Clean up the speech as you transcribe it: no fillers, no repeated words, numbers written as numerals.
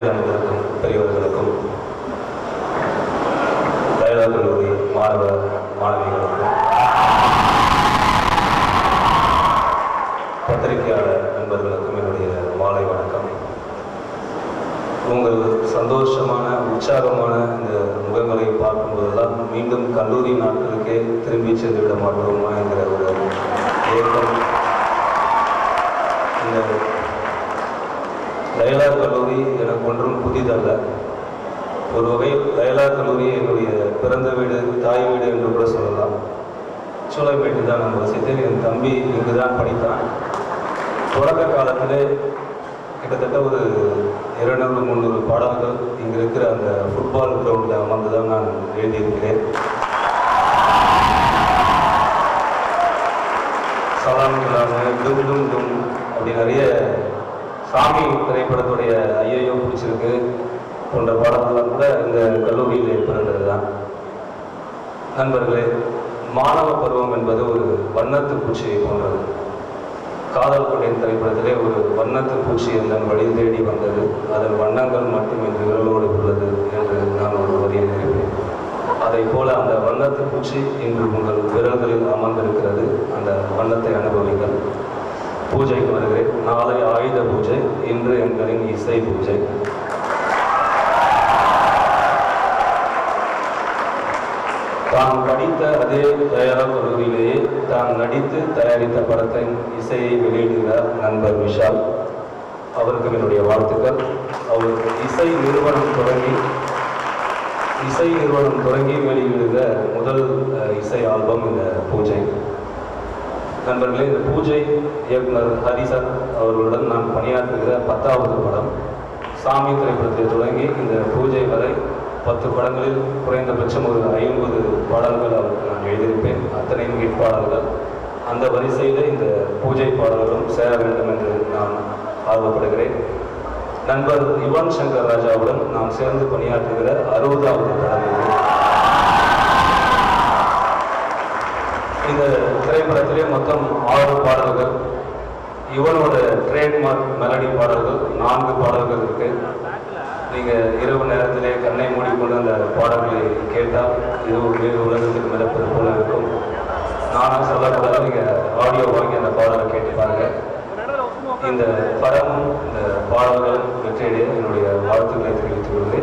பெரியவர்களுக்கும் Loyola கல்லூரி மாணவ மாணவிகளுக்கும் பத்திரிகையாளர் நண்பர்களுக்கும் என்னுடைய மாலை வணக்கம். உங்கள் சந்தோஷமான உற்சாகமான இந்த முகங்களை பார்க்கும்போதெல்லாம் மீண்டும் கல்லூரி நாட்களுக்கே திரும்பி சென்று விட மாட்டோமா என்கிற ஒரு ஏக்கம். இந்த லயோலா கல்லூரி எனக்கு ஒன்றும் புதிதல்ல. ஒரு வகை லயோலா கல்லூரி என்னுடைய பிறந்த வீடு, தாய் வீடு என்று கூட சொல்லலாம். சோலைப்பேட்டில் தான் நான் வசித்தேன். என் தம்பி இங்கு தான் படித்தான். தொடக்க காலத்திலே கிட்டத்தட்ட ஒரு 200-300 பாடல்கள் இங்கே இருக்கிற அந்த ஃபுட்பால் கிரவுண்டில் அமர்ந்து தான் நான் எழுதியிருக்கிறேன். சலாம் இல்லாமல் டும் டும் டும் அப்படி நிறைய சாமி திரைப்படத்துடைய ஐயையோ பிடிச்சிருக்கு போன்ற பாடல்கள்லாம் கூட இந்த கல்லூரியில் பிறந்தது தான். நண்பர்களே, மாணவ பருவம் என்பது ஒரு வண்ணத்து பூச்சியை போன்றது. காதல் கொண்டேன் திரைப்படத்திலே ஒரு வண்ணத்து பூச்சி என் வழி தேடி வந்தது, அதன் வண்ணங்கள் மட்டும் என்று விரலோடு உள்ளது என்று நான் ஒரு வரியில் இருக்கிறேன். அதை போல அந்த வண்ணத்து பூச்சி இன்று உங்கள் விரல்களில் அமர்ந்திருக்கிறது. அந்த வண்ணத்தை அனுபவிங்கள். பூஜைக்கு வருகிறேன். நாளை ஆயுத பூஜை, இன்று எங்களின் இசை பூஜை. தான் படித்த அதே லயோலா கல்லூரியிலேயே தான் நடித்து தயாரித்த படத்தின் இசையை வெளியிடுகிறார் நண்பர் விஷால். அவருக்கு என்னுடைய வாழ்த்துக்கள். அவர் இசை நிறுவனம் தொடங்கி வெளியிடுகிற முதல் இசை ஆல்பம் இந்த பூஜை. நண்பர்களே, இந்த பூஜை இயக்குனர் ஹரிசர் அவர்களுடன் நான் பணியாற்றுகிற 10வது படம். சாமி திரைப்படத்தில் தொடங்கி இந்த பூஜை வரை 10 படங்களில் குறைந்தபட்சம் ஒரு 50 பாடல்கள் அவருக்கு நான் எழுதியிருப்பேன். அத்தனையும் ஹிட் பாடல்கள். அந்த வரிசையில் இந்த பூஜை பாடல்களும் சேர வேண்டும் என்று நான் ஆர்வப்படுகிறேன். நண்பர் யுவன் சங்கர் ராஜாவுடன் நாம் சேர்ந்து பணியாற்றுகிற 60வது படம் இது. இந்த திரைப்படத்திலே மொத்தம் 6 பாடல்கள். இவனோட ட்ரேட்மார்க் மெலடி பாடல்கள் 4 பாடல்கள் இருக்கு. நீங்கள் இரவு நேரத்திலே கண்ணை மூடிக்கொண்டு அந்த பாடல்களை கேட்டால் இது வேறு உலகத்துக்கு மிதப்பது போல இருக்கும். நானாக சொல்லக்கூடாது, நீங்கள் ஆடியோ வாங்கி அந்த பாடலை கேட்டு பாருங்கள். இந்த படமும் இந்த பாடல்களும் வெற்றியடைய என்னுடைய வாழ்த்துக்களை தெரிவித்துக் கொள்கிறேன்.